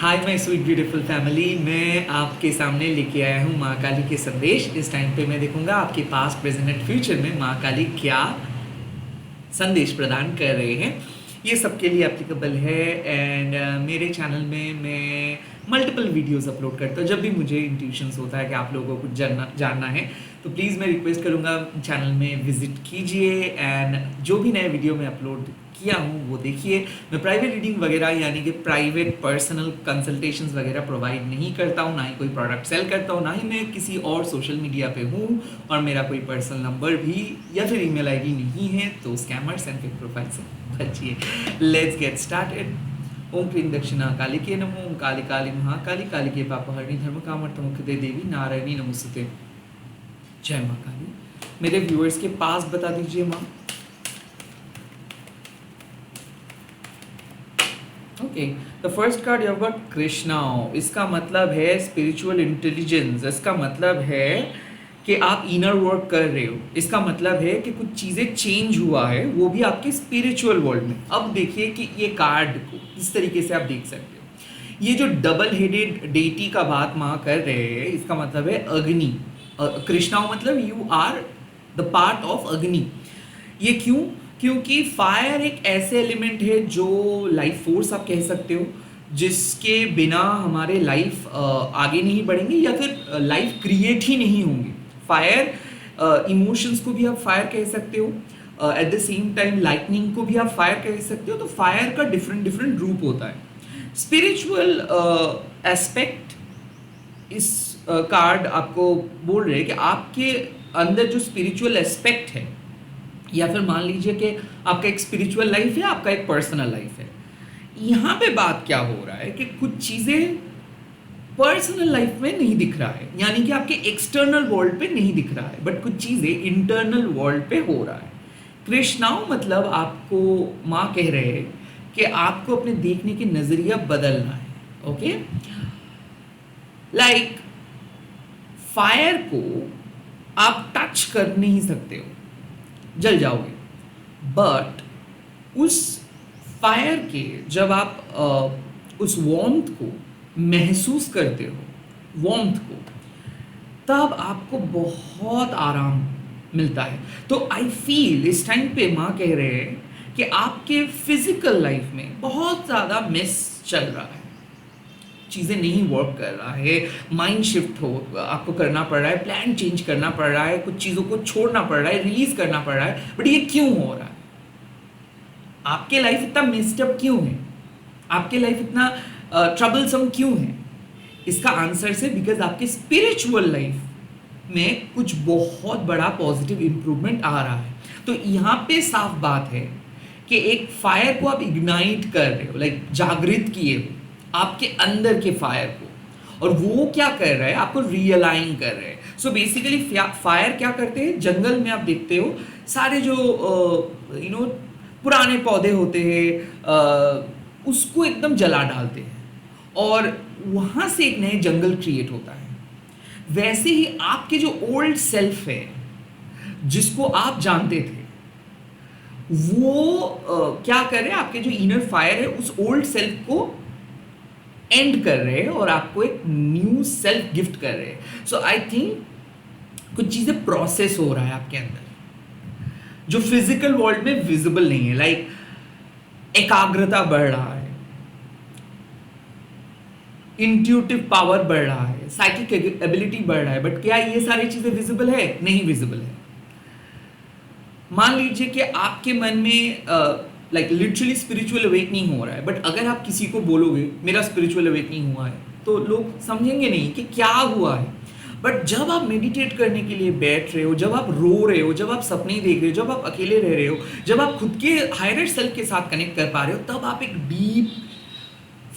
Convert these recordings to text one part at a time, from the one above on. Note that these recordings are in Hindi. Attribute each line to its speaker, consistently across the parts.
Speaker 1: Hi my sweet beautiful family, मैं आपके सामने लेके आया हूँ माँ काली के संदेश। इस टाइम पे मैं देखूंगा आपके पास्ट प्रेजेंट एंड फ्यूचर में माँ काली क्या संदेश प्रदान कर रहे हैं। ये सबके लिए एप्लीकेबल है। एंड मेरे चैनल में मैं मल्टीपल वीडियोस अपलोड करता हूँ। जब भी मुझे इंट्यूशंस होता है कि आप लोगों को कुछ जानना है तो प्लीज़ मैं रिक्वेस्ट करूँगा चैनल में विजिट कीजिए एंड जो भी नए वीडियो में अपलोड किया हूँ वो देखिए। मैं प्राइवेट रीडिंग वगैरह यानी कि प्राइवेट पर्सनल कंसल्टेशंस वगैरह प्रोवाइड नहीं करता हूँ, ना ही कोई प्रोडक्ट सेल करता हूँ, ना ही मैं किसी और सोशल मीडिया पे हूँ और मेरा कोई पर्सनल नंबर भी या फिर ईमेल आईडी नहीं है। तो स्कैमर्स एंड फेक प्रोफाइल से बचिए। Let's get started. ओम क्लीं दक्षिणा काली के नमो। ओम काली काली महाकाली काली के पापहरणी धर्म कामर्थमुखदे देवी नारायणी नमोस्तुते। जय माँ काली। मेरे व्यूअर्स के पास बता दीजिए माँ। Okay, the first card you got Krishna. इसका मतलब है स्पिरिचुअल इंटेलिजेंस। इसका मतलब है कि आप इनर वर्क कर रहे हो। इसका मतलब है कि कुछ चीज़ें चेंज हुआ है, वो भी आपके स्पिरिचुअल वर्ल्ड में। अब देखिए कि ये कार्ड को इस तरीके से आप देख सकते हो। ये जो डबल हेडेड डेटी का बात माँ कर रहे हैं, इसका मतलब है अग्नि। कृष्णा मतलब you are the part of Agni. ये क्यों? क्योंकि फायर एक ऐसे एलिमेंट है जो लाइफ फोर्स आप कह सकते हो, जिसके बिना हमारे लाइफ आगे नहीं बढ़ेंगे या फिर लाइफ क्रिएट ही नहीं होंगे। फायर इमोशंस को भी आप फायर कह सकते हो, eight the same time lightning को भी आप फायर कह सकते हो। तो फायर का डिफरेंट डिफरेंट रूप होता है। स्पिरिचुअल एस्पेक्ट इस कार्ड आपको बोल रहे हैं कि आपके अंदर जो स्पिरिचुअल एस्पेक्ट है, या फिर मान लीजिए कि आपका एक स्पिरिचुअल लाइफ है, आपका एक पर्सनल लाइफ है। यहाँ पे बात क्या हो रहा है कि कुछ चीज़ें पर्सनल लाइफ में नहीं दिख रहा है, यानी कि आपके एक्सटर्नल वर्ल्ड पे नहीं दिख रहा है, बट कुछ चीज़ें इंटरनल वर्ल्ड पे हो रहा है। कृष्णाओं मतलब आपको माँ कह रहे हैं कि आपको अपने देखने की नज़रिया बदलना है। ओके, लाइक फायर को आप टच कर नहीं सकते हो, जल जाओगे। बट उस फायर के जब आप उस वार्मथ को महसूस करते हो, वार्मथ को, तब आपको बहुत आराम मिलता है। तो आई फील इस टाइम पे माँ कह रहे हैं कि आपके फिजिकल लाइफ में बहुत ज़्यादा मिस चल रहा है, चीज़ें नहीं वर्क कर रहा है, माइंड शिफ्ट हो आपको करना पड़ रहा है, प्लान चेंज करना पड़ रहा है, कुछ चीज़ों को छोड़ना पड़ रहा है, रिलीज करना पड़ रहा है। बट ये क्यों हो रहा है? आपके लाइफ इतना मिस्ड क्यों है? आपके लाइफ इतना ट्रबलसम क्यों है? इसका आंसर से बिकॉज आपके स्पिरिचुअल लाइफ में कुछ बहुत बड़ा पॉजिटिव इंप्रूवमेंट आ रहा है। तो यहाँ पे साफ बात है कि एक फायर को आप इग्नाइट कर रहे हो, लाइक जागृत किए हो आपके अंदर के फायर को, और वो क्या कर रहा है? आपको रियलाइन कर रहे हैं। सो बेसिकली फायर क्या करते हैं? जंगल में आप देखते हो सारे जो पुराने पौधे होते हैं उसको एकदम जला डालते हैं और वहाँ से एक नए जंगल क्रिएट होता है। वैसे ही आपके जो ओल्ड सेल्फ है, जिसको आप जानते थे, वो क्या कर रहे हैं? आपके जो इनर फायर है उस ओल्ड सेल्फ को एंड कर रहे हैं और आपको एक न्यू सेल्फ गिफ्ट कर रहे हैं। सो आई थिंक कुछ चीज़ें प्रोसेस हो रहा है आपके अंदर जो फिजिकल वर्ल्ड में विजिबल नहीं है। लाइक एकाग्रता बढ़ रहा है, इंट्यूटिव पावर बढ़ रहा है, साइकिक एबिलिटी बढ़ रहा है। बट क्या ये सारी चीजें विजिबल है? नहीं विजिबल है। मान लीजिए कि आपके मन में लाइक लिटरली स्पिरिचुअल अवेकनिंग हो रहा है, बट अगर आप किसी को बोलोगे मेरा स्पिरिचुअल अवेकनिंग हुआ है, तो लोग समझेंगे नहीं कि क्या हुआ है। बट जब आप मेडिटेट करने के लिए बैठ रहे हो, जब आप रो रहे हो, जब आप सपने देख रहे हो, जब आप अकेले रह रहे हो, जब आप खुद के हायर सेल्फ के साथ कनेक्ट कर पा रहे हो, तब आप एक डीप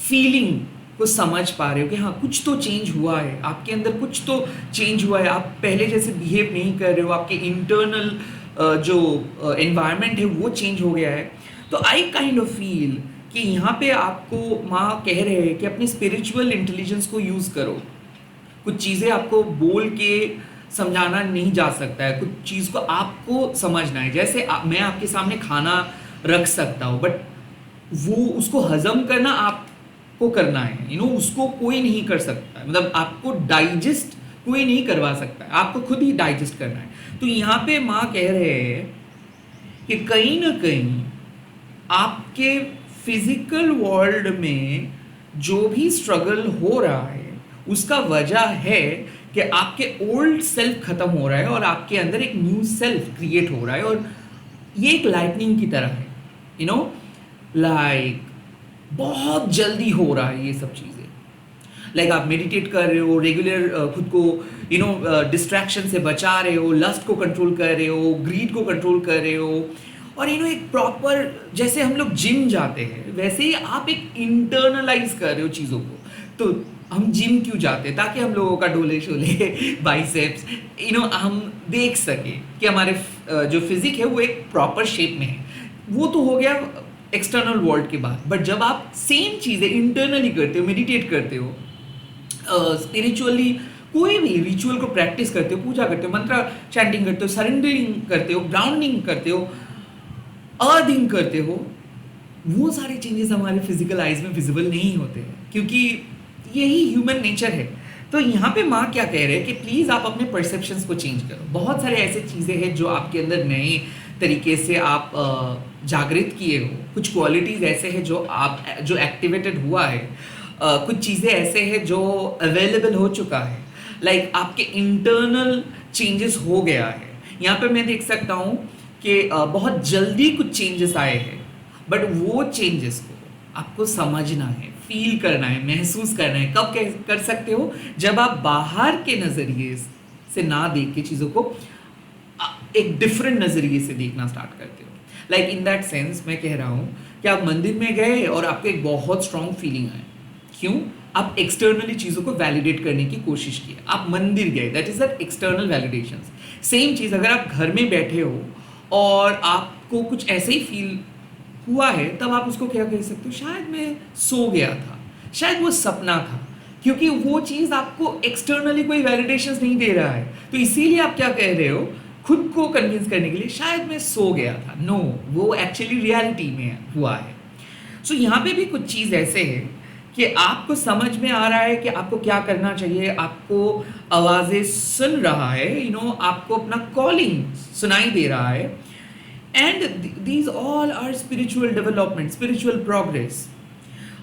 Speaker 1: फीलिंग को समझ पा रहे हो कि हाँ कुछ तो चेंज हुआ है आपके अंदर, कुछ तो चेंज हुआ है। आप पहले जैसे बिहेव नहीं कर रहे हो, आपके इंटरनल जो एनवायरनमेंट है वो चेंज हो गया है। तो आई काइंड ऑफ फील कि यहाँ पे आपको माँ कह रहे हैं कि अपनी स्पिरिचुअल इंटेलिजेंस को यूज़ करो। कुछ चीज़ें आपको बोल के समझाना नहीं जा सकता है, कुछ चीज़ को आपको समझना है। जैसे मैं आपके सामने खाना रख सकता हूँ, बट वो उसको हजम करना आप को करना है, उसको कोई नहीं कर सकता है, मतलब आपको डाइजेस्ट कोई नहीं करवा सकता है, आपको खुद ही डाइजेस्ट करना है। तो यहाँ पे माँ कह रहे हैं कि कहीं ना कहीं आपके फिजिकल वर्ल्ड में जो भी स्ट्रगल हो रहा है उसका वजह है कि आपके ओल्ड सेल्फ खत्म हो रहा है और आपके अंदर एक न्यू सेल्फ क्रिएट हो रहा है, और ये एक लाइटनिंग की तरह है, लाइक बहुत जल्दी हो रहा है ये सब चीज़ें। लाइक आप मेडिटेट कर रहे हो, रेगुलर खुद को डिस्ट्रैक्शन से बचा रहे हो, लस्ट को कंट्रोल कर रहे हो, ग्रीड को कंट्रोल कर रहे हो, और एक प्रॉपर, जैसे हम लोग जिम जाते हैं वैसे ही आप एक इंटरनलाइज कर रहे हो चीज़ों को। तो हम जिम क्यों जाते हैं? ताकि हम लोगों का डोले शोले बाइसेप्स हम देख सके कि हमारे जो फिजिक है वो एक प्रॉपर शेप में है। वो तो हो गया एक्सटर्नल वर्ल्ड के बाद। बट जब आप सेम चीज़ें इंटरनली करते हो, मेडिटेट करते हो, स्पिरिचुअली कोई भी रिचुअल को प्रैक्टिस करते हो, पूजा करते हो, मंत्र चैंटिंग करते हो, सरेंडरिंग करते हो, ग्राउंडिंग करते हो, अर्थिंग करते हो, वो सारे चेंजेस हमारे फिजिकल आइज में विजिबल नहीं होते हैं, क्योंकि यही ह्यूमन नेचर है। तो यहाँ पे माँ क्या कह रहे हैं कि प्लीज़ आप अपने परसेप्शंस को चेंज करो। बहुत सारे ऐसे चीज़ें हैं जो आपके अंदर नए तरीके से आप जागृत किए हो, कुछ क्वालिटीज़ ऐसे हैं जो एक्टिवेटेड हुआ है, कुछ चीज़ें ऐसे हैं जो अवेलेबल हो चुका है, लाइक आपके इंटरनल चेंजेस हो गया है। यहाँ पे मैं देख सकता हूँ कि बहुत जल्दी कुछ चेंजेस आए हैं, बट वो चेंजेस को आपको समझना है, फील करना है, महसूस करना है। कब कर सकते हो? जब आप बाहर के नज़रिए से ना देख के चीज़ों को एक डिफरेंट नज़रिए से देखना स्टार्ट करते हो। लाइक इन दैट सेंस मैं कह रहा हूँ कि आप मंदिर में गए और आपको एक बहुत स्ट्रॉन्ग फीलिंग आए। क्यों? आप एक्सटर्नली चीज़ों को वैलिडेट करने की कोशिश की, आप मंदिर गए, that is that external validation. Same चीज़ अगर आप घर में बैठे हो और आपको कुछ ऐसे ही फील हुआ है, तब आप उसको क्या कह सकते हो? शायद मैं सो गया था, शायद वो सपना था, क्योंकि वो चीज़ आपको एक्सटर्नली कोई वैलिडेशंस नहीं दे रहा है। तो इसीलिए आप क्या कह रहे हो खुद को कन्विंस करने के लिए, शायद मैं सो गया था। नो, वो एक्चुअली रियलिटी में हुआ है। सो यहाँ पे भी कुछ चीज़ ऐसे है कि आपको समझ में आ रहा है कि आपको क्या करना चाहिए, आपको आवाज़ें सुन रहा है, आपको अपना कॉलिंग सुनाई दे रहा है, and these all are spiritual development, spiritual progress.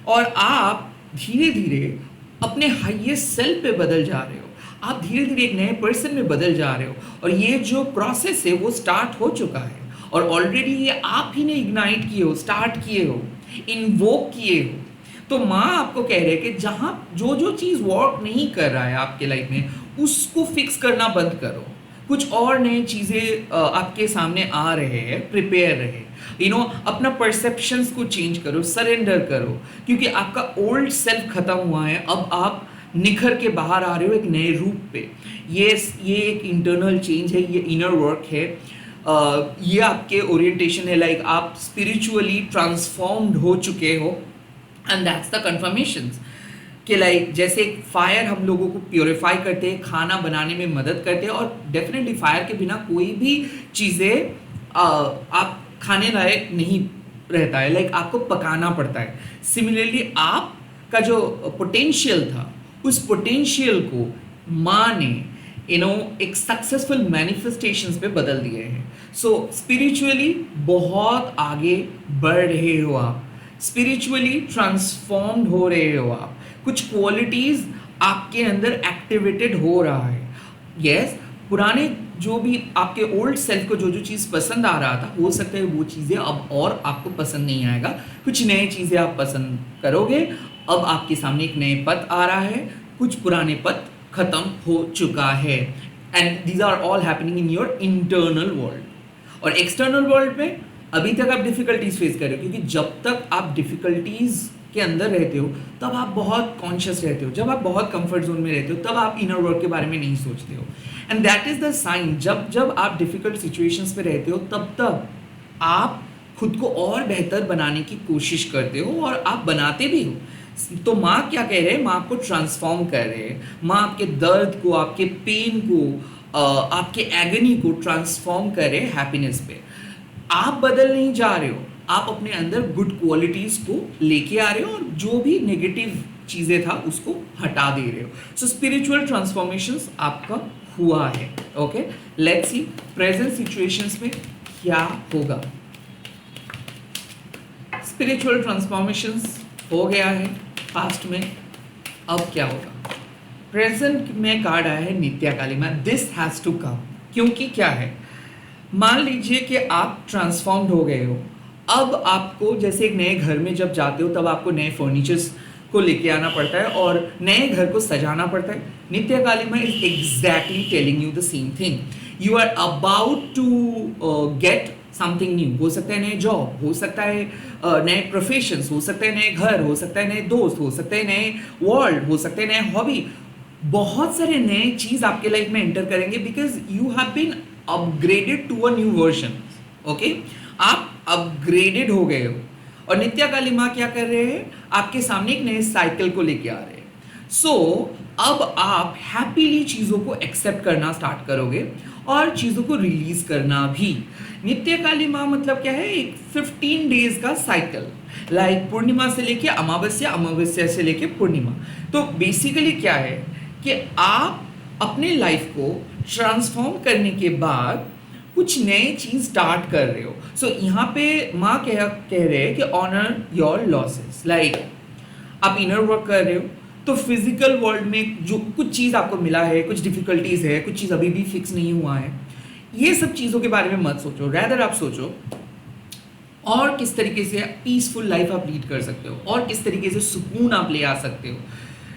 Speaker 1: और आप धीरे धीरे अपने हाईएस्ट सेल्फ पे बदल जा रहे हो, आप धीरे धीरे एक नए पर्सन में बदल जा रहे हो, और ये जो प्रोसेस है वो स्टार्ट हो चुका है, और ऑलरेडी ये आप ही ने इग्नाइट किए हो, स्टार्ट किए हो, इन्वोक किए हो। तो माँ आपको कह रहे हैं कि जहाँ जो जो चीज़ वर्क नहीं कर रहा है आपके लाइफ में, उसको फिक्स करना बंद करो। कुछ और नई चीज़ें आपके सामने आ रहे हैं, प्रिपेयर रहे, अपना परसेप्शंस को चेंज करो, सरेंडर करो, क्योंकि आपका ओल्ड सेल्फ खत्म हुआ है। अब आप निखर के बाहर आ रहे हो एक नए रूप पे। ये एक इंटरनल चेंज है, ये इनर वर्क है, ये आपके ओरिएंटेशन है, लाइक आप स्पिरिचुअली ट्रांसफॉर्म्ड हो चुके हो, एंड दैट्स द कन्फर्मेशंस कि लाइक जैसे फायर हम लोगों को प्योरीफाई करते हैं, खाना बनाने में मदद करते हैं, और डेफिनेटली फायर के बिना कोई भी चीज़ें आप खाने लायक नहीं रहता है, लाइक आपको पकाना पड़ता है। सिमिलरली आपका जो पोटेंशियल था, उस पोटेंशियल को माँ ने एक सक्सेसफुल मैनिफेस्टेशंस पे बदल दिए हैं। सो स्पिरिचुअली बहुत आगे बढ़ रहे हो आप, स्पिरिचुअली ट्रांसफॉर्म्ड हो रहे हो आप, कुछ क्वालिटीज़ आपके अंदर एक्टिवेटेड हो रहा है। यस, पुराने जो भी आपके ओल्ड सेल्फ को जो जो चीज़ पसंद आ रहा था, हो सकता है वो चीज़ें अब और आपको पसंद नहीं आएगा, कुछ नई चीज़ें आप पसंद करोगे। अब आपके सामने एक नए पथ आ रहा है, कुछ पुराने पथ खत्म हो चुका है, and these are all happening in your internal world. और एक्सटर्नल वर्ल्ड में अभी तक आप डिफ़िकल्टीज फेस कर रहे हो, क्योंकि जब तक आप डिफ़िकल्टीज के अंदर रहते हो तब आप बहुत कॉन्शियस रहते हो, जब आप बहुत कंफर्ट जोन में रहते हो तब आप इनर वर्ल्ड के बारे में नहीं सोचते हो, and that is the sign. जब जब आप डिफ़िकल्ट सिचुएशंस पे रहते हो तब आप खुद को और बेहतर बनाने की कोशिश करते हो, और आप बनाते भी हो। तो माँ क्या कह रहे हैं? माँ आपको ट्रांसफॉर्म कर रहे हैं, माँ आपके दर्द को, आपके पेन को, आपके एगनी को ट्रांसफॉर्म कर रहे हैं हैप्पीनेस पे। आप बदल नहीं जा रहे हो, आप अपने अंदर गुड क्वालिटीज को लेके आ रहे हो और जो भी नेगेटिव चीजें था उसको हटा दे रहे हो. सो स्पिरिचुअल ट्रांसफॉर्मेशंस आपका हुआ है. Okay, let's see present situations में क्या होगा. स्पिरिचुअल ट्रांसफॉर्मेशंस हो गया है पास्ट में, अब क्या होगा. प्रेजेंट में कार्ड आया है नित्या कालिमा. This has to come. क्योंकि क्या है, मान लीजिए कि आप ट्रांसफॉर्म्ड हो गए हो. अब आपको जैसे एक नए घर में जब जाते हो तब आपको नए फर्नीचर्स को लेके आना पड़ता है और नए घर को सजाना पड़ता है. नित्य कालिमा is exactly telling you the same thing. You are about to get something new. हो सकता है नए जॉब, हो सकता है नए प्रोफेशंस, हो सकता है नए घर, हो सकता है नए दोस्त, हो सकता है नए वर्ल्ड, हो सकते हैं नए हॉबी. बहुत सारे नए चीज आपके लाइफ में एंटर करेंगे because you have been upgraded to a new version. Okay, आप अपग्रेडेड हो गए हो और नित्या काली माँ क्या कर रहे हैं, आपके सामने एक नए साइकिल को लेके आ रहे हैं. सो अब आप हैप्पीली चीज़ों को एक्सेप्ट करना स्टार्ट करोगे और चीज़ों को रिलीज करना भी. नित्य काली माँ मतलब क्या है, एक 15 डेज का साइकिल, लाइक पूर्णिमा से लेके अमावस्या, अमावस्या से लेके पूर्णिमा. तो बेसिकली क्या है कि आप अपने लाइफ को ट्रांसफॉर्म करने के बाद कुछ नए चीज स्टार्ट कर रहे हो. सो यहाँ पे माँ कह रहे हैं कि ऑनर योर लॉसेस. लाइक आप इनर वर्क कर रहे हो तो फिजिकल वर्ल्ड में जो कुछ चीज़ आपको मिला है, कुछ डिफिकल्टीज है, कुछ चीज़ अभी भी फिक्स नहीं हुआ है, ये सब चीज़ों के बारे में मत सोचो. रैदर आप सोचो और किस तरीके से पीसफुल लाइफ आप लीड कर सकते हो और किस तरीके से सुकून आप ले आ सकते हो.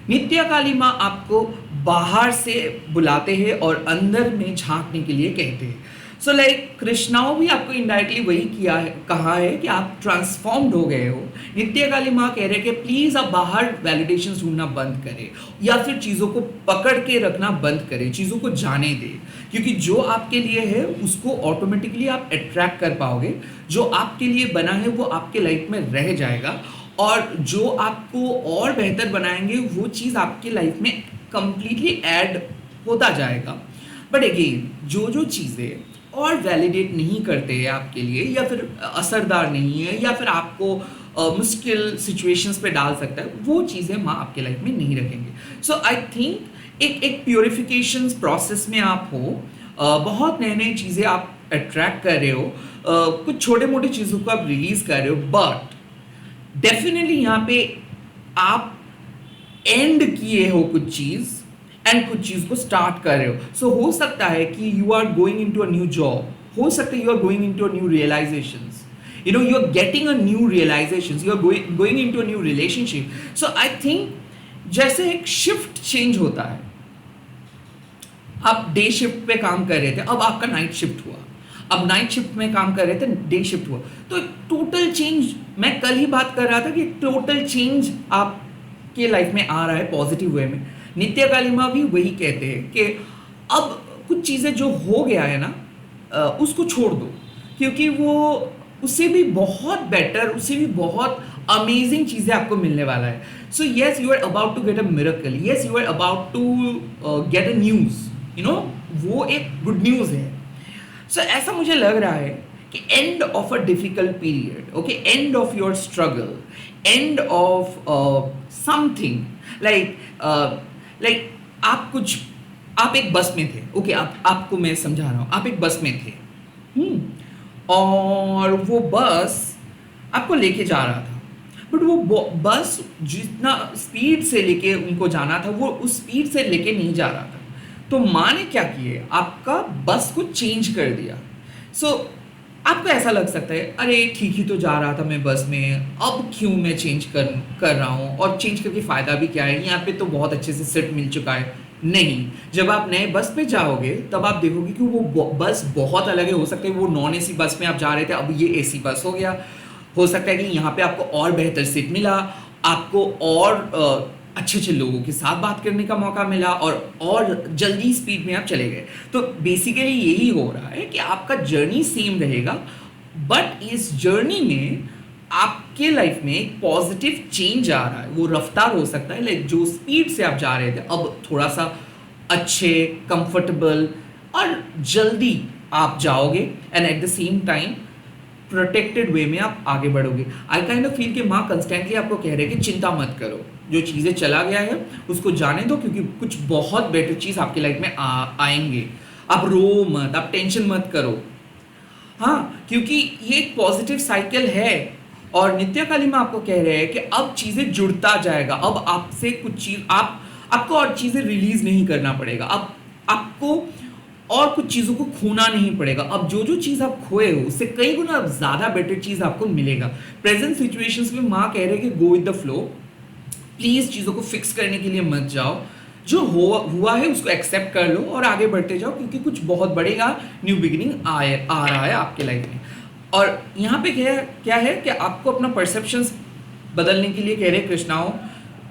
Speaker 1: नित्या काली माँ आपको बाहर से बुलाते हैं और अंदर में झांकने के लिए कहते हैं. सो लाइक कृष्णाओं भी आपको इनडायरेक्टली वही कहा है कि आप ट्रांसफॉर्म्ड हो गए हो. नित्य काली माँ कह रहे हैं कि प्लीज आप बाहर वैलिडेशन ढूंढना बंद करें या फिर चीज़ों को पकड़ के रखना बंद करें, चीज़ों को जाने दें, क्योंकि जो आपके लिए है उसको ऑटोमेटिकली आप अट्रैक्ट कर पाओगे. जो आपके लिए बना है वो आपके लाइफ में रह जाएगा और जो आपको और बेहतर बनाएंगे वो चीज़ आपके लाइफ में कंप्लीटली ऐड होता जाएगा. बट अगेन जो चीज़ें और वैलिडेट नहीं करते हैं आपके लिए या फिर असरदार नहीं है या फिर आपको मुश्किल सिचुएशंस पे डाल सकता है, वो चीज़ें माँ आपके लाइफ में नहीं रखेंगे. सो आई थिंक एक प्योरिफिकेशन प्रोसेस में आप हो. बहुत नए नए चीज़ें आप अट्रैक्ट कर रहे हो, कुछ छोटे मोटे चीज़ों को आप रिलीज कर रहे हो. बट डेफिनेटली यहाँ पे आप एंड किए हो कुछ चीज़ एंड कुछ चीज़ को स्टार्ट कर रहे हो. सो हो सकता है कि you are going into a new job, हो सकता है you are going into a new realisations, you are getting a new realisations, you are going into a new relationship. So I think जैसे एक शिफ्ट चेंज होता है, आप डे शिफ्ट पे काम कर रहे थे, अब आपका नाइट शिफ्ट हुआ, अब नाइट शिफ्ट में काम कर रहे थे, डे शिफ्ट हुआ, तो टोटल चेंज. मैं कल ही बात कर रहा था कि टोटल चेंज आपके लाइफ में आ रहा है पॉजिटिव वे में. नित्य काली माँ भी वही कहते हैं कि अब कुछ चीज़ें जो हो गया है ना उसको छोड़ दो, क्योंकि वो उससे भी बहुत बेटर, उससे भी बहुत अमेजिंग चीज़ें आपको मिलने वाला है. So yes, you are about to get a miracle, yes you are about to get a news, वो एक गुड न्यूज़ है. सो ऐसा मुझे लग रहा है कि end of a difficult period, okay, end of your struggle, end of something, like आप एक बस में थे. ओके, आपको मैं समझा रहा हूँ. आप एक बस में थे और वो बस आपको लेके जा रहा था, बट वो बस जितना स्पीड से लेके उनको जाना था वो उस स्पीड से लेके नहीं जा रहा था. तो माँ ने क्या किया, आपका बस को चेंज कर दिया. सो आपको ऐसा लग सकता है अरे ठीक ही तो जा रहा था मैं बस में, अब क्यों मैं चेंज कर रहा हूँ और चेंज करके फ़ायदा भी क्या है, यहाँ पे तो बहुत अच्छे से सीट मिल चुका है. नहीं, जब आप नए बस पे जाओगे तब आप देखोगे कि वो बस बहुत अलग है. हो सकता है वो नॉन एसी बस में आप जा रहे थे, अब ये एसी बस हो गया. हो सकता है कि यहाँ पे आपको और बेहतर सीट मिला, आपको और अच्छे लोगों के साथ बात करने का मौका मिला और जल्दी स्पीड में आप चले गए. तो बेसिकली यही हो रहा है कि आपका जर्नी सेम रहेगा, बट इस जर्नी में आपके लाइफ में एक पॉजिटिव चेंज आ रहा है. वो रफ्तार हो सकता है, लाइक जो स्पीड से आप जा रहे थे अब थोड़ा सा अच्छे, कंफर्टेबल और जल्दी आप जाओगे. And at the same time protected way में आप आगे बढ़ोगे। आई काइंड ऑफ फील कि माँ कंस्टेंटली आपको कह रहे हैं कि चिंता मत करो, जो चीज़ें चला गया है उसको जाने दो, क्योंकि कुछ बहुत बेटर चीज़ आपके लाइफ में आएंगे। आप रो मत, आप टेंशन मत करो। हाँ, क्योंकि ये एक पॉजिटिव साइकिल है। और नित्या काली माँ आपको कह रहे हैं कि अब चीज़ें जुड़ता जाएगा, अब आपसे कुछ चीज़ आपको और चीज़ें रिलीज नहीं करना पड़ेगा, अब आपको और कुछ चीज़ों को खोना नहीं पड़ेगा। अब जो जो चीज़ आप खोए हो उससे कई गुना ज़्यादा बेटर चीज़ आपको मिलेगा। प्रेजेंट सिचुएशंस में माँ कह रहे हैं कि go with the flow, please चीज़ों को फिक्स करने के लिए मत जाओ, जो हुआ है उसको एक्सेप्ट कर लो और आगे बढ़ते जाओ, क्योंकि कुछ बहुत बढ़ेगा, न्यू बिगिनिंग आ रहा है आपके लाइफ में। और यहाँ पे क्या है कि आपको अपना परसेप्शंस बदलने के लिए कह रहे हैं कृष्णाओं।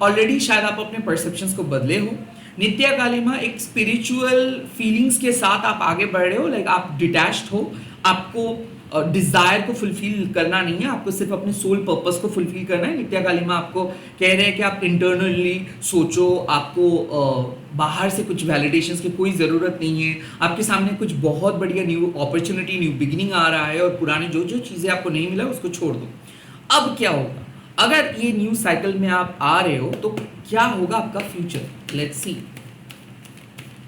Speaker 1: ऑलरेडी शायद आप अपने परसेप्शंस को बदले हो। नित्या काली माँ एक स्पिरिचुअल फीलिंग्स के साथ आप आगे बढ़ रहे हो, लाइक आप डिटैच्ड हो, आपको डिज़ायर को फुलफिल करना नहीं है, आपको सिर्फ अपने सोल पर्पस को फुलफिल करना है। नित्या काली माँ आपको कह रहे हैं कि आप इंटरनली सोचो, आपको बाहर से कुछ वैलिडेशंस की कोई ज़रूरत नहीं है, आपके सामने कुछ बहुत बढ़िया न्यू अपॉर्चुनिटी, न्यू बिगिनिंग आ रहा है, और पुरानी जो जो चीज़ें आपको नहीं मिला उसको छोड़ दो। अब क्या होगा अगर ये न्यू साइकिल में आप आ रहे हो, तो क्या होगा आपका फ्यूचर? लेट्स सी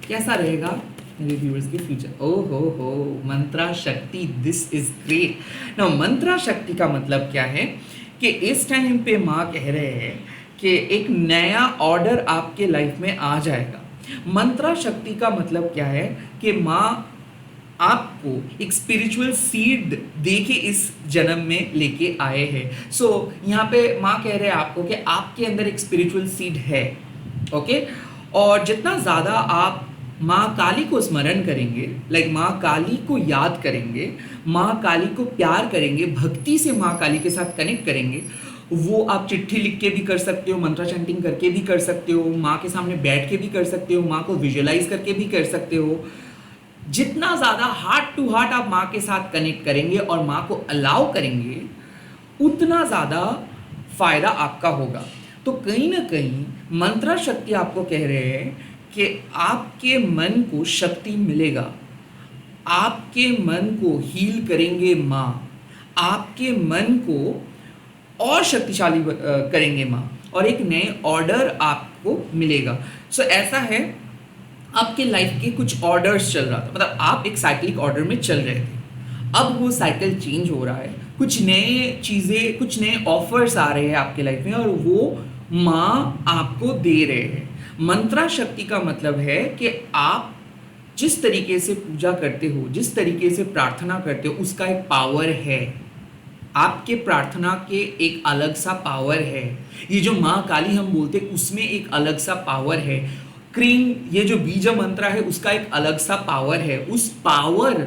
Speaker 1: कैसा रहेगा मेरे व्यूअर्स के फ्यूचर। हो मंत्रा शक्ति, दिस इज ग्रेट। नाउ मंत्रा शक्ति का मतलब क्या है कि इस टाइम पे माँ कह रहे हैं कि एक नया ऑर्डर आपके लाइफ में आ जाएगा। मंत्रा शक्ति का मतलब क्या है कि माँ आपको एक स्पिरिचुअल सीड दे के इस जन्म में लेके आए हैं। सो यहाँ पे माँ कह रहे हैं आपको कि आपके अंदर एक स्पिरिचुअल सीड है, ओके। और जितना ज़्यादा आप माँ काली को स्मरण करेंगे, लाइक माँ काली को याद करेंगे, माँ काली को प्यार करेंगे, भक्ति से माँ काली के साथ कनेक्ट करेंगे, वो आप चिट्ठी लिख के भी कर सकते हो, मंत्रा चैंटिंग करके भी कर सकते हो, माँ के सामने बैठ के भी कर सकते हो, माँ को विजुअलाइज करके भी कर सकते हो। जितना ज़्यादा हार्ट टू हार्ट आप माँ के साथ कनेक्ट करेंगे और माँ को अलाउ करेंगे, उतना ज़्यादा फायदा आपका होगा। तो कहीं ना कहीं मंत्रा शक्ति आपको कह रहे हैं कि आपके मन को शक्ति मिलेगा, आपके मन को हील करेंगे माँ, आपके मन को और शक्तिशाली करेंगे माँ, और एक नए ऑर्डर आपको मिलेगा। सो ऐसा है, आपके लाइफ के कुछ ऑर्डर्स चल रहा था, मतलब आप एक साइक्लिक ऑर्डर में चल रहे थे, अब वो साइकिल चेंज हो रहा है, कुछ नए चीज़ें, कुछ नए ऑफर्स आ रहे हैं आपके लाइफ में, और वो माँ आपको दे रहे हैं। मंत्रा शक्ति का मतलब है कि आप जिस तरीके से पूजा करते हो, जिस तरीके से प्रार्थना करते हो, उसका एक पावर है। आपके प्रार्थना के एक अलग सा पावर है। ये जो माँ काली हम बोलते हैं उसमें एक अलग सा पावर है। क्रीम, ये जो बीज मंत्र है उसका एक अलग सा पावर है। उस पावर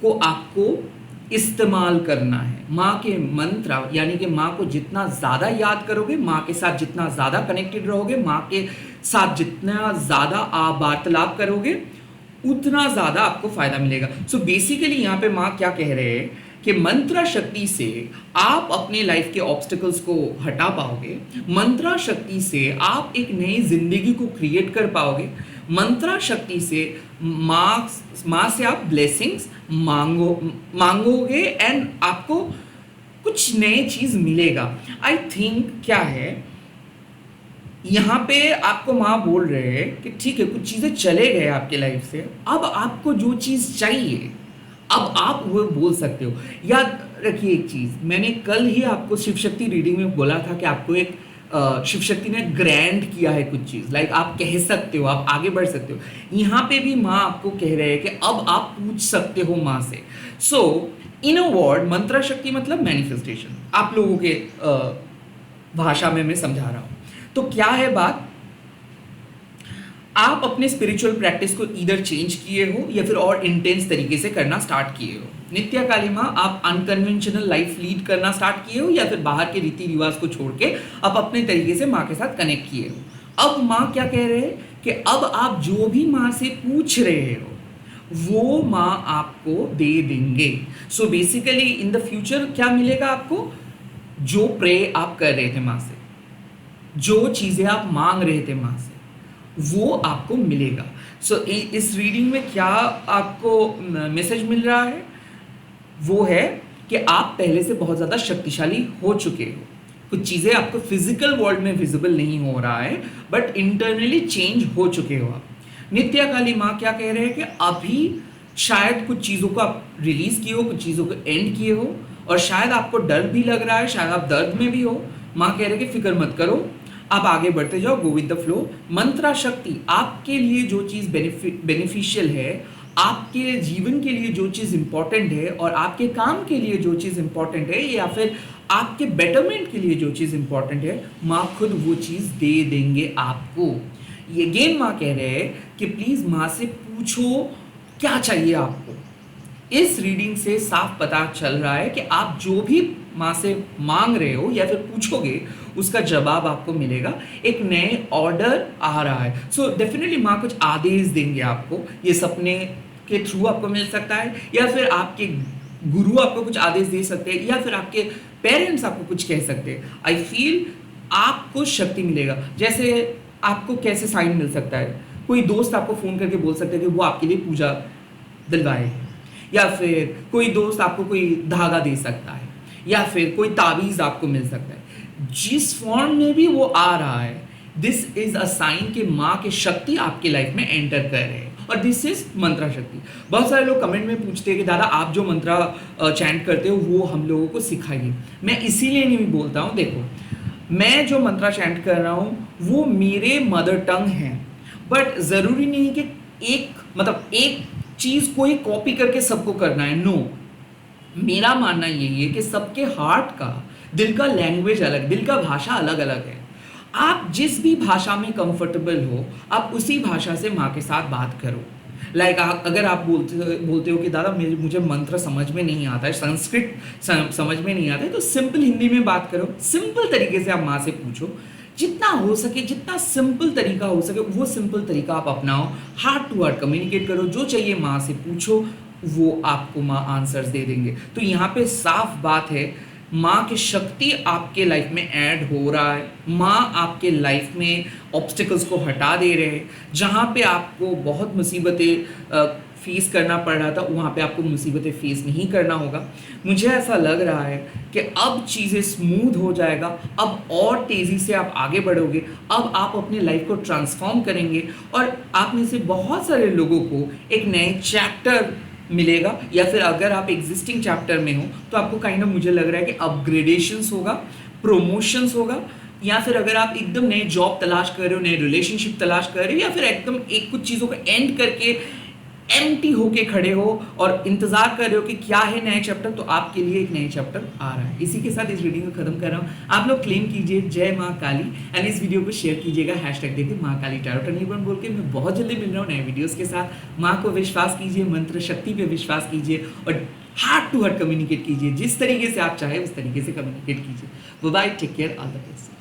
Speaker 1: को आपको इस्तेमाल करना है। माँ के मंत्र यानी कि माँ को जितना ज़्यादा याद करोगे, माँ के साथ जितना ज़्यादा कनेक्टेड रहोगे, माँ के साथ जितना ज़्यादा आप वार्तालाप करोगे, उतना ज़्यादा आपको फ़ायदा मिलेगा। सो बेसिकली यहाँ पे माँ क्या कह रहे हैं कि मंत्रा शक्ति से आप अपने लाइफ के ऑब्स्टिकल्स को हटा पाओगे, मंत्रा शक्ति से आप एक नई जिंदगी को क्रिएट कर पाओगे, मंत्रा शक्ति से माँ से आप ब्लेसिंग्स मांगोगे एंड आपको कुछ नए चीज़ मिलेगा। आई थिंक क्या है, यहाँ पे आपको माँ बोल रहे हैं कि ठीक है, कुछ चीज़ें चले गए आपके लाइफ से, अब आपको जो चीज़ चाहिए अब आप वो बोल सकते हो। याद रखिए एक चीज़, मैंने कल ही आपको शिव शक्ति रीडिंग में बोला था कि आपको एक शिव शक्ति ने ग्रैंड किया है कुछ चीज़, लाइक आप कह सकते हो, आप आगे बढ़ सकते हो। यहाँ पे भी माँ आपको कह रहे हैं कि अब आप पूछ सकते हो माँ से। सो इन अ वर्ड, मंत्रा शक्ति मतलब मैनिफेस्टेशन, आप लोगों के भाषा में मैं समझा रहा हूँ। तो क्या है बात, आप अपने स्पिरिचुअल प्रैक्टिस को इधर चेंज किए हो या फिर और इंटेंस तरीके से करना स्टार्ट किए हो। नित्या काली माँ, आप अनकन्वेंशनल लाइफ लीड करना स्टार्ट किए हो या फिर बाहर के रीति रिवाज को छोड़ के आप अपने तरीके से माँ के साथ कनेक्ट किए हो। अब माँ क्या कह रहे हैं कि अब आप जो भी माँ से पूछ रहे हो वो माँ आपको दे देंगे। So basically in the future क्या मिलेगा आपको, जो प्रे आप कर रहे थे माँ से, जो चीज़ें आप मांग रहे थे माँ से, वो आपको मिलेगा। सो इस रीडिंग में क्या आपको मैसेज मिल रहा है वो है कि आप पहले से बहुत ज़्यादा शक्तिशाली हो चुके हो। कुछ चीज़ें आपको फिजिकल वर्ल्ड में विजिबल नहीं हो रहा है, बट इंटरनली चेंज हो चुके हो आप। नित्या काली माँ क्या कह रहे हैं कि अभी शायद कुछ चीज़ों को आप रिलीज किए हो, कुछ चीज़ों को एंड किए हो, और शायद आपको डर भी लग रहा है, शायद आप दर्द में भी हो। माँ कह रहे हैं कि फिक्र मत करो, आप आगे बढ़ते जाओ, गो विद द फ्लो। मंत्रा शक्ति आपके लिए जो चीज़ बेनिफिशियल है, आपके जीवन के लिए जो चीज़ इंपॉर्टेंट है, और आपके काम के लिए जो चीज़ इंपॉर्टेंट है, या फिर आपके बेटरमेंट के लिए जो चीज़ इंपॉर्टेंट है, माँ खुद वो चीज़ दे देंगे आपको। ये गेम माँ कह रहे हैं कि प्लीज़ माँ से पूछो क्या चाहिए आपको। इस रीडिंग से साफ पता चल रहा है कि आप जो भी माँ से मांग रहे हो या फिर पूछोगे, उसका जवाब आपको मिलेगा। एक नए ऑर्डर आ रहा है। सो डेफिनेटली माँ कुछ आदेश देंगे आपको। ये सपने के थ्रू आपको मिल सकता है, या फिर आपके गुरु आपको कुछ आदेश दे सकते हैं, या फिर आपके पेरेंट्स आपको कुछ कह सकते हैं। आई फील आपको शक्ति मिलेगा। जैसे आपको कैसे साइन मिल सकता है, कोई दोस्त आपको फ़ोन करके बोल सकते हैं कि वो आपके लिए पूजा दिलवाए, या फिर कोई दोस्त आपको कोई धागा दे सकता है, या फिर कोई ताबीज़ आपको मिल सकता है। जिस फॉर्म में भी वो आ रहा है, दिस इज अ साइन कि माँ की शक्ति आपके लाइफ में एंटर कर रहे हैं, और दिस इज मंत्रा शक्ति। बहुत सारे लोग कमेंट में पूछते हैं कि दादा आप जो मंत्रा चैंट करते हो वो हम लोगों को सिखाइए। मैं इसीलिए नहीं बोलता हूँ, देखो मैं जो मंत्रा चैंट कर रहा हूँ वो मेरे मदर टंग है, बट ज़रूरी नहीं कि एक चीज़ को ही कॉपी करके सबको करना है। नो, मेरा मानना यही है कि सबके हार्ट का, दिल का लैंग्वेज अलग, दिल का भाषा अलग अलग है। आप जिस भी भाषा में कंफर्टेबल हो, आप उसी भाषा से माँ के साथ बात करो। अगर आप बोलते हो कि दादा मुझे मंत्र समझ में नहीं आता है, संस्कृत समझ में नहीं आता है, तो सिंपल हिंदी में बात करो। सिंपल तरीके से आप माँ से पूछो, जितना हो सके, जितना सिंपल तरीका हो सके वो सिंपल तरीका आप अपनाओ। हार्ट टू हार्ट कम्युनिकेट करो, जो चाहिए माँ से पूछो, वो आपको माँ आंसर्स दे देंगे। तो यहाँ पे साफ बात है, माँ की शक्ति आपके लाइफ में ऐड हो रहा है। माँ आपके लाइफ में ऑब्स्टिकल्स को हटा दे रहे हैं। जहाँ पे आपको बहुत मुसीबतें फेस करना पड़ रहा था, वहाँ पे आपको मुसीबतें फेस नहीं करना होगा। मुझे ऐसा लग रहा है कि अब चीज़ें स्मूथ हो जाएगा, अब और तेज़ी से आप आगे बढ़ोगे, अब आप अपने लाइफ को ट्रांसफॉर्म करेंगे, और आप में से बहुत सारे लोगों को एक नए चैप्टर मिलेगा, या फिर अगर आप एग्जिस्टिंग चैप्टर में हो तो आपको काइंड ऑफ मुझे लग रहा है कि अपग्रेडेशंस होगा, प्रमोशंस होगा, या फिर अगर आप एकदम नए जॉब तलाश कर रहे हो, नए रिलेशनशिप तलाश कर रहे हो, या फिर एकदम कुछ चीज़ों को एंड करके एम्प्टी होके खड़े हो और इंतजार कर रहे हो कि क्या है नया चैप्टर, तो आपके लिए एक नया चैप्टर आ रहा है। इसी के साथ इस वीडियो को खत्म कर रहा हूँ। आप लोग क्लेम कीजिए जय माँ काली, एंड इस वीडियो को शेयर कीजिएगा, हैशटैग देके माँ काली टैरो टर्निंग बोल के। मैं बहुत जल्दी मिल रहा हूँ नए वीडियोस के साथ। माँ को विश्वास कीजिए, मंत्र शक्ति पे विश्वास कीजिए, और हार्ट टू हार्ट कम्युनिकेट कीजिए। जिस तरीके से आप चाहे उस तरीके से कम्युनिकेट कीजिए। Bye, take care, all the best.